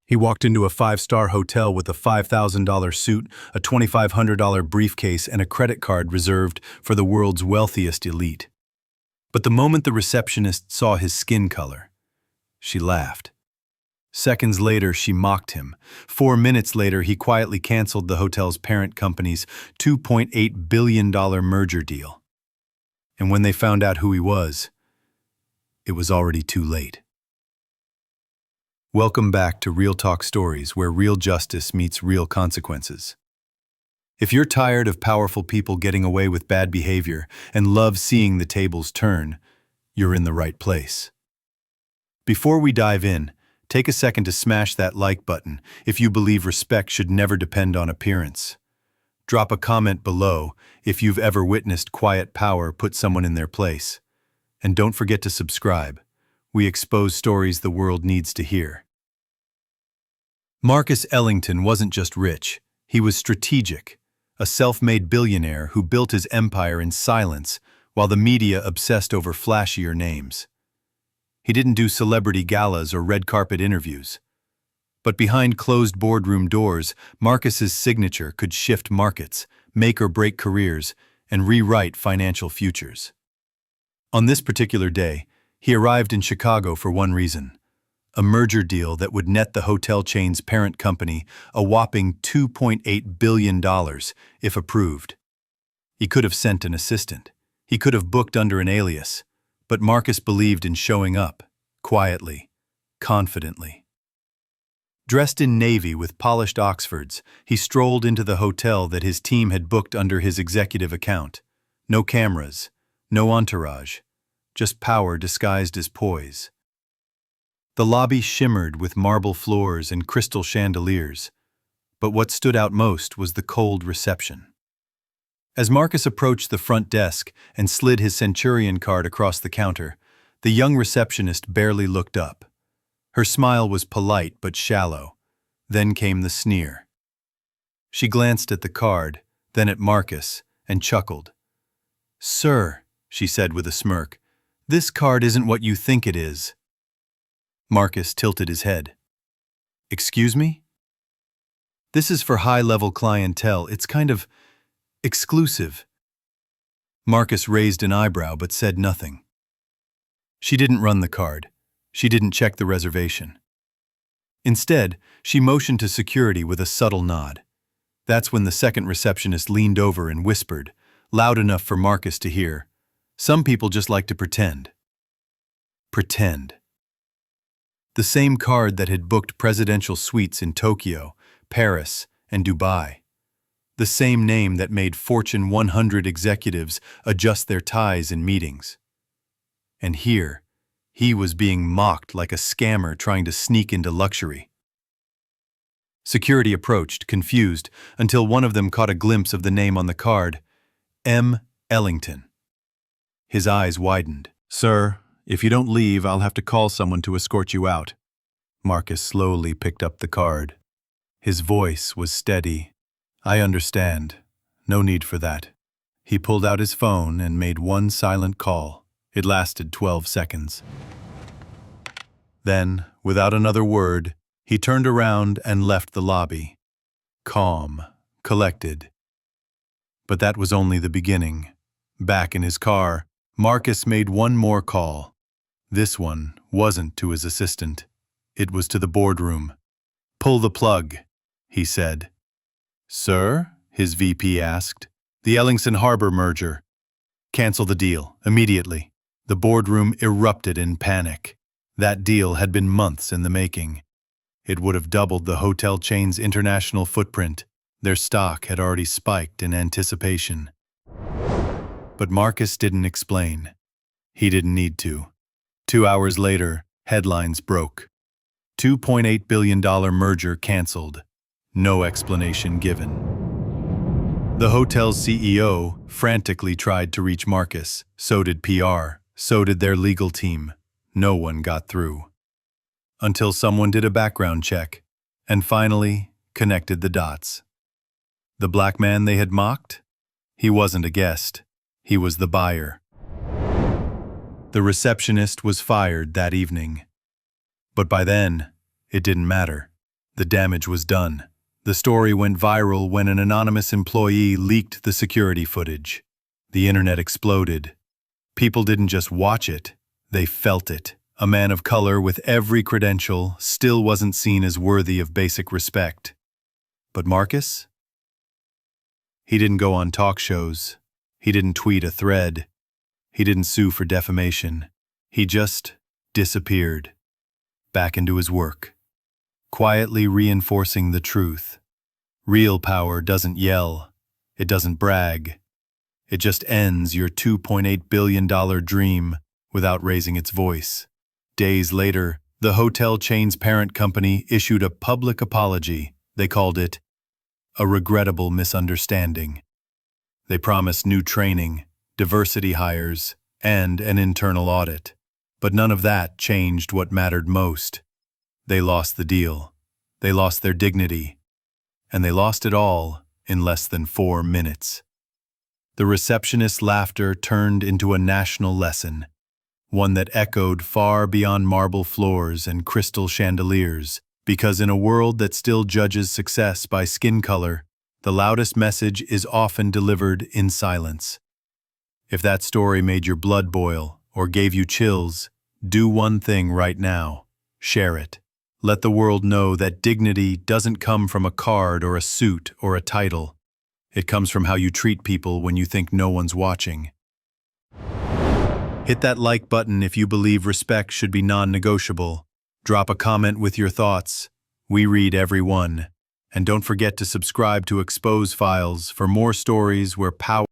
He walked into a five-star hotel with a $5,000 suit, a $2,500 briefcase, and a credit card reserved for the world's wealthiest elite. But the moment the receptionist saw his skin color, she laughed. Seconds later, she mocked him. 4 minutes later, he quietly canceled the hotel's parent company's $2.8 billion merger deal. And when they found out who he was, it was already too late. Welcome back to Real Talk Stories, where real justice meets real consequences. If you're tired of powerful people getting away with bad behavior and love seeing the tables turn, you're in the right place. Before we dive in, take a second to smash that like button if you believe respect should never depend on appearance. Drop a comment below if you've ever witnessed quiet power put someone in their place. And don't forget to subscribe. We expose stories the world needs to hear. Marcus Ellington wasn't just rich, he was strategic, a self-made billionaire who built his empire in silence while the media obsessed over flashier names. He didn't do celebrity galas or red carpet interviews. But behind closed boardroom doors, Marcus's signature could shift markets, make or break careers, and rewrite financial futures. On this particular day, he arrived in Chicago for one reason: a merger deal that would net the hotel chain's parent company a whopping $2.8 billion if approved. He could have sent an assistant. He could have booked under an alias. But Marcus believed in showing up, quietly, confidently. Dressed in navy with polished Oxfords, he strolled into the hotel that his team had booked under his executive account. No cameras, no entourage, just power disguised as poise. The lobby shimmered with marble floors and crystal chandeliers, but what stood out most was the cold reception. As Marcus approached the front desk and slid his Centurion card across the counter, the young receptionist barely looked up. Her smile was polite but shallow. Then came the sneer. She glanced at the card, then at Marcus, and chuckled. "Sir," she said with a smirk, "this card isn't what you think it is." Marcus tilted his head. "Excuse me?" "This is for high-level clientele. It's kind of exclusive." Marcus raised an eyebrow but said nothing. She didn't run the card. She didn't check the reservation. Instead, she motioned to security with a subtle nod. That's when the second receptionist leaned over and whispered, loud enough for Marcus to hear, "Some people just like to pretend." Pretend. The same card that had booked presidential suites in Tokyo, Paris, and Dubai. The same name that made Fortune 100 executives adjust their ties in meetings. And here, he was being mocked like a scammer trying to sneak into luxury. Security approached, confused, until one of them caught a glimpse of the name on the card, M. Ellington. His eyes widened. "Sir, if you don't leave, I'll have to call someone to escort you out." Marcus slowly picked up the card. His voice was steady. "I understand. No need for that." He pulled out his phone and made one silent call. It lasted 12 seconds. Then, without another word, he turned around and left the lobby. Calm, collected. But that was only the beginning. Back in his car, Marcus made one more call. This one wasn't to his assistant. It was to the boardroom. "Pull the plug," he said. "Sir?" his VP asked. "The Ellingson Harbor merger. Cancel the deal, immediately." The boardroom erupted in panic. That deal had been months in the making. It would have doubled the hotel chain's international footprint. Their stock had already spiked in anticipation. But Marcus didn't explain. He didn't need to. 2 hours later, headlines broke. $2.8 billion merger canceled. No explanation given. The hotel's CEO frantically tried to reach Marcus. So did PR. So did their legal team. No one got through. Until someone did a background check and finally connected the dots. The black man they had mocked? He wasn't a guest. He was the buyer. The receptionist was fired that evening. But by then, it didn't matter. The damage was done. The story went viral when an anonymous employee leaked the security footage. The internet exploded. People didn't just watch it, they felt it. A man of color with every credential still wasn't seen as worthy of basic respect. But Marcus? He didn't go on talk shows. He didn't tweet a thread. He didn't sue for defamation. He just disappeared. Back into his work. Quietly reinforcing the truth. Real power doesn't yell. It doesn't brag. It just ends your $2.8 billion dream without raising its voice. Days later, the hotel chain's parent company issued a public apology. They called it a regrettable misunderstanding. They promised new training, diversity hires, and an internal audit. But none of that changed what mattered most. They lost the deal. They lost their dignity. And they lost it all in less than 4 minutes. The receptionist's laughter turned into a national lesson, one that echoed far beyond marble floors and crystal chandeliers, because in a world that still judges success by skin color, the loudest message is often delivered in silence. If that story made your blood boil or gave you chills, do one thing right now. Share it. Let the world know that dignity doesn't come from a card or a suit or a title. It comes from how you treat people when you think no one's watching. Hit that like button if you believe respect should be non-negotiable. Drop a comment with your thoughts. We read every one. And don't forget to subscribe to Expose Files for more stories where power